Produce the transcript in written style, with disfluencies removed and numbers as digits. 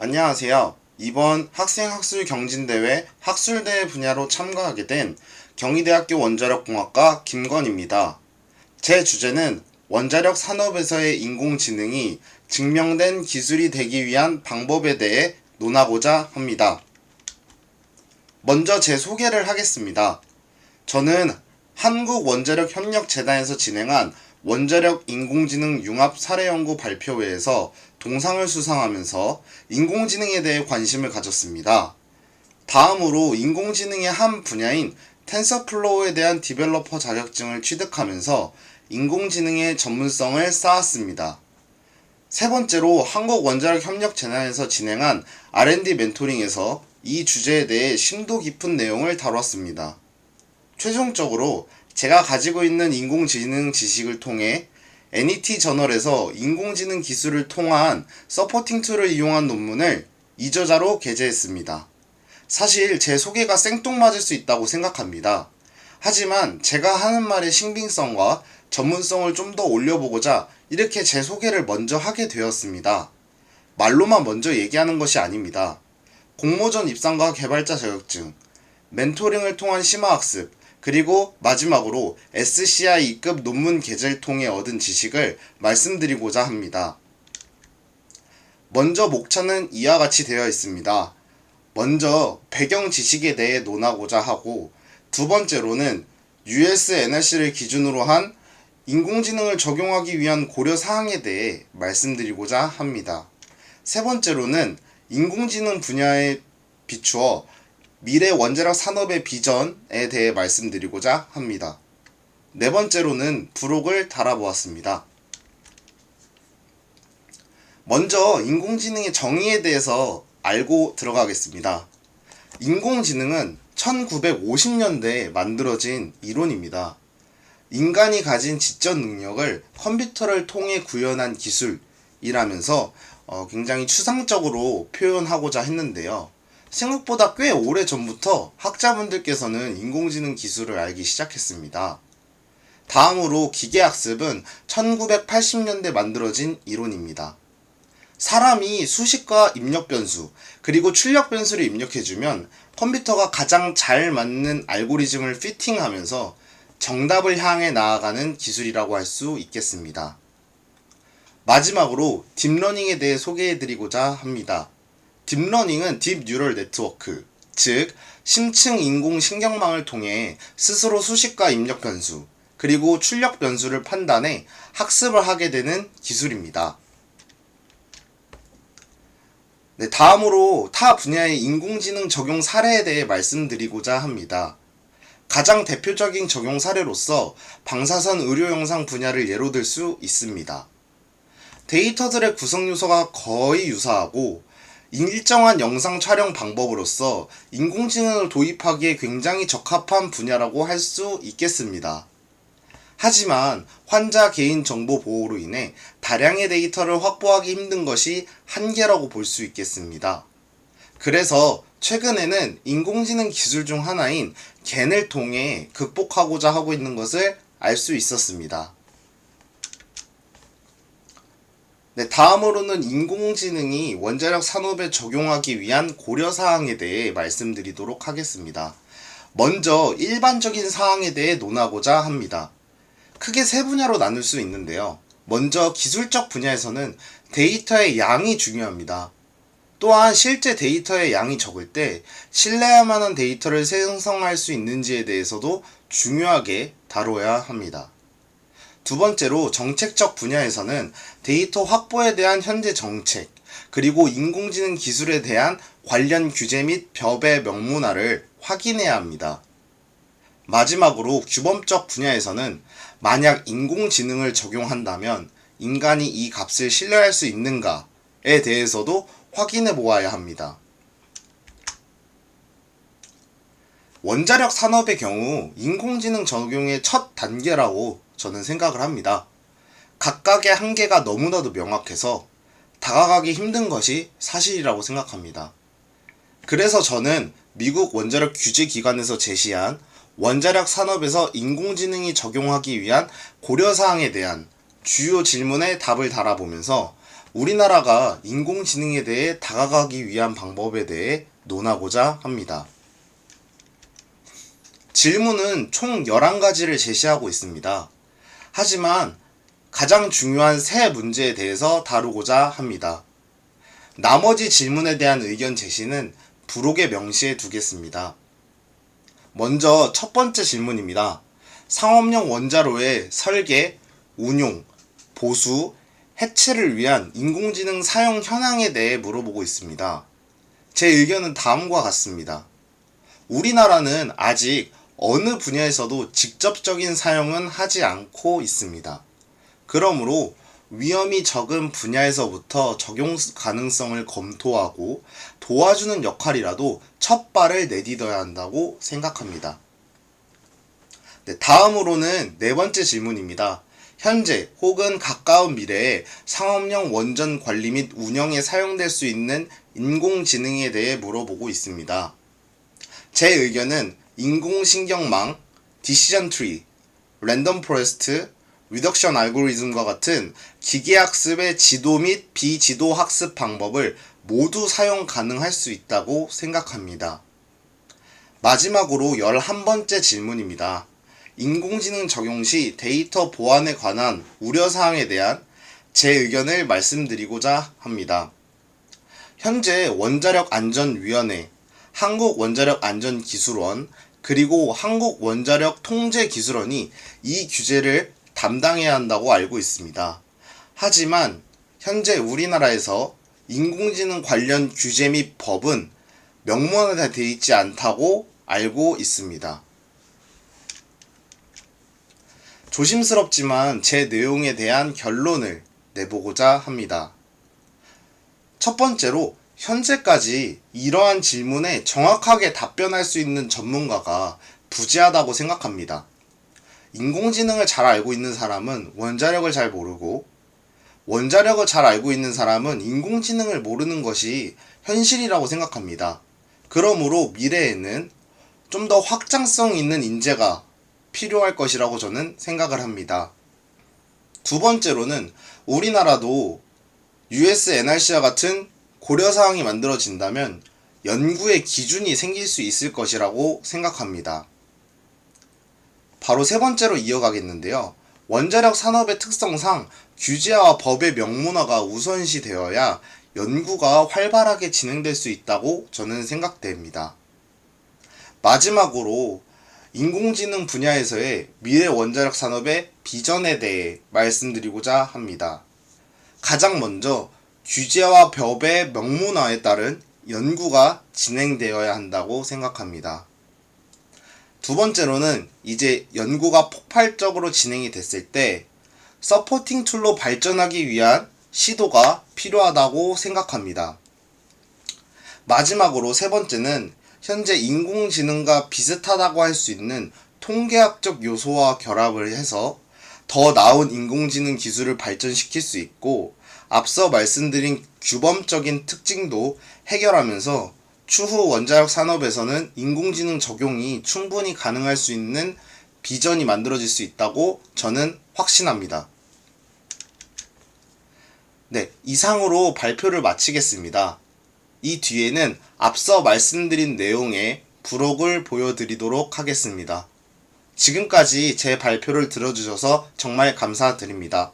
안녕하세요. 이번 학생학술 경진대회 학술대회 분야로 참가하게 된 경희대학교 원자력공학과 김건입니다. 제 주제는 원자력 산업에서의 인공지능이 증명된 기술이 되기 위한 방법에 대해 논하고자 합니다. 먼저 제 소개를 하겠습니다. 저는 한국원자력협력재단에서 진행한 원자력 인공지능 융합 사례연구 발표회에서 동상을 수상하면서 인공지능에 대해 관심을 가졌습니다. 다음으로 인공지능의 한 분야인 텐서플로우에 대한 디벨로퍼 자격증을 취득하면서 인공지능의 전문성을 쌓았습니다. 세 번째로 한국원자력협력재단에서 진행한 R&D 멘토링에서 이 주제에 대해 심도 깊은 내용을 다뤘습니다. 최종적으로 제가 가지고 있는 인공지능 지식을 통해 NET 저널에서 인공지능 기술을 통한 서포팅 툴을 이용한 논문을 이저자로 게재했습니다. 사실 제 소개가 생뚱맞을 수 있다고 생각합니다. 하지만 제가 하는 말의 신빙성과 전문성을 좀 더 올려보고자 이렇게 제 소개를 먼저 하게 되었습니다. 말로만 먼저 얘기하는 것이 아닙니다. 공모전 입상과 개발자 자격증, 멘토링을 통한 심화학습, 그리고 마지막으로 SCI2급 논문 게재를 통해 얻은 지식을 말씀드리고자 합니다. 먼저 목차는 이와 같이 되어 있습니다. 먼저 배경 지식에 대해 논하고자 하고, 두 번째로는 US NRC를 기준으로 한 인공지능을 적용하기 위한 고려 사항에 대해 말씀드리고자 합니다. 세 번째로는 인공지능 분야에 비추어 미래 원자력 산업의 비전에 대해 말씀드리고자 합니다. 네 번째로는 부록을 달아보았습니다. 먼저 인공지능의 정의에 대해서 알고 들어가겠습니다. 인공지능은 1950년대에 만들어진 이론입니다. 인간이 가진 지적 능력을 컴퓨터를 통해 구현한 기술이라면서 굉장히 추상적으로 표현하고자 했는데요. 생각보다 꽤 오래 전부터 학자분들께서는 인공지능 기술을 알기 시작했습니다. 다음으로 기계학습은 1980년대 만들어진 이론입니다. 사람이 수식과 입력 변수, 그리고 출력 변수를 입력해주면 컴퓨터가 가장 잘 맞는 알고리즘을 피팅하면서 정답을 향해 나아가는 기술이라고 할 수 있겠습니다. 마지막으로 딥러닝에 대해 소개해드리고자 합니다. 딥러닝은 딥 뉴럴 네트워크, 즉 심층 인공 신경망을 통해 스스로 수식과 입력 변수, 그리고 출력 변수를 판단해 학습을 하게 되는 기술입니다. 네, 다음으로 타 분야의 인공지능 적용 사례에 대해 말씀드리고자 합니다. 가장 대표적인 적용 사례로서 방사선 의료 영상 분야를 예로 들 수 있습니다. 데이터들의 구성 요소가 거의 유사하고 일정한 영상 촬영 방법으로서 인공지능을 도입하기에 굉장히 적합한 분야라고 할 수 있겠습니다. 하지만 환자 개인 정보 보호로 인해 다량의 데이터를 확보하기 힘든 것이 한계라고 볼 수 있겠습니다. 그래서 최근에는 인공지능 기술 중 하나인 겐을 통해 극복하고자 하고 있는 것을 알 수 있었습니다. 네, 다음으로는 인공지능이 원자력 산업에 적용하기 위한 고려사항에 대해 말씀드리도록 하겠습니다. 먼저 일반적인 사항에 대해 논하고자 합니다. 크게 세 분야로 나눌 수 있는데요. 먼저 기술적 분야에서는 데이터의 양이 중요합니다. 또한 실제 데이터의 양이 적을 때 신뢰할 만한 데이터를 생성할 수 있는지에 대해서도 중요하게 다뤄야 합니다. 두 번째로 정책적 분야에서는 데이터 확보에 대한 현재 정책, 그리고 인공지능 기술에 대한 관련 규제 및 법의 명문화를 확인해야 합니다. 마지막으로 규범적 분야에서는 만약 인공지능을 적용한다면 인간이 이 값을 신뢰할 수 있는가에 대해서도 확인해 보아야 합니다. 원자력 산업의 경우 인공지능 적용의 첫 단계라고 저는 생각을 합니다. 각각의 한계가 너무나도 명확해서 다가가기 힘든 것이 사실이라고 생각합니다. 그래서 저는 미국 원자력 규제기관에서 제시한 원자력 산업에서 인공지능이 적용하기 위한 고려사항에 대한 주요 질문에 답을 달아보면서 우리나라가 인공지능에 대해 다가가기 위한 방법에 대해 논하고자 합니다. 질문은 총 11가지를 제시하고 있습니다. 하지만 가장 중요한 세 문제에 대해서 다루고자 합니다. 나머지 질문에 대한 의견 제시는 부록에 명시해 두겠습니다. 먼저 첫 번째 질문입니다. 상업용 원자로의 설계, 운용, 보수, 해체를 위한 인공지능 사용 현황에 대해 물어보고 있습니다. 제 의견은 다음과 같습니다. 우리나라는 아직 어느 분야에서도 직접적인 사용은 하지 않고 있습니다. 그러므로 위험이 적은 분야에서부터 적용 가능성을 검토하고 도와주는 역할이라도 첫 발을 내딛어야 한다고 생각합니다. 네, 다음으로는 네 번째 질문입니다. 현재 혹은 가까운 미래에 상업용 원전 관리 및 운영에 사용될 수 있는 인공지능에 대해 물어보고 있습니다. 제 의견은 인공신경망, 디시전 트리, 랜덤 포레스트, 리덕션 알고리즘과 같은 기계학습의 지도 및 비지도 학습 방법을 모두 사용 가능할 수 있다고 생각합니다. 마지막으로 11번째 질문입니다. 인공지능 적용 시 데이터 보안에 관한 우려사항에 대한 제 의견을 말씀드리고자 합니다. 현재 원자력안전위원회, 한국원자력안전기술원, 그리고 한국원자력통제기술원이 이 규제를 담당해야 한다고 알고 있습니다. 하지만 현재 우리나라에서 인공지능 관련 규제 및 법은 명문화되어 있지 않다고 알고 있습니다. 조심스럽지만 제 내용에 대한 결론을 내보고자 합니다. 첫 번째로 현재까지 이러한 질문에 정확하게 답변할 수 있는 전문가가 부재하다고 생각합니다. 인공지능을 잘 알고 있는 사람은 원자력을 잘 모르고 원자력을 잘 알고 있는 사람은 인공지능을 모르는 것이 현실이라고 생각합니다. 그러므로 미래에는 좀 더 확장성 있는 인재가 필요할 것이라고 저는 생각을 합니다. 두 번째로는 우리나라도 US NRC와 같은 고려사항이 만들어진다면 연구의 기준이 생길 수 있을 것이라고 생각합니다. 바로 세 번째로 이어가겠는데요. 원자력 산업의 특성상 규제와 법의 명문화가 우선시 되어야 연구가 활발하게 진행될 수 있다고 저는 생각됩니다. 마지막으로 인공지능 분야에서의 미래 원자력 산업의 비전에 대해 말씀드리고자 합니다. 가장 먼저 규제와 법의 명문화에 따른 연구가 진행되어야 한다고 생각합니다. 두 번째로는 이제 연구가 폭발적으로 진행이 됐을 때 서포팅 툴로 발전하기 위한 시도가 필요하다고 생각합니다. 마지막으로 세 번째는 현재 인공지능과 비슷하다고 할 수 있는 통계학적 요소와 결합을 해서 더 나은 인공지능 기술을 발전시킬 수 있고 앞서 말씀드린 규범적인 특징도 해결하면서 추후 원자력 산업에서는 인공지능 적용이 충분히 가능할 수 있는 비전이 만들어질 수 있다고 저는 확신합니다. 네, 이상으로 발표를 마치겠습니다. 이 뒤에는 앞서 말씀드린 내용의 부록을 보여드리도록 하겠습니다. 지금까지 제 발표를 들어주셔서 정말 감사드립니다.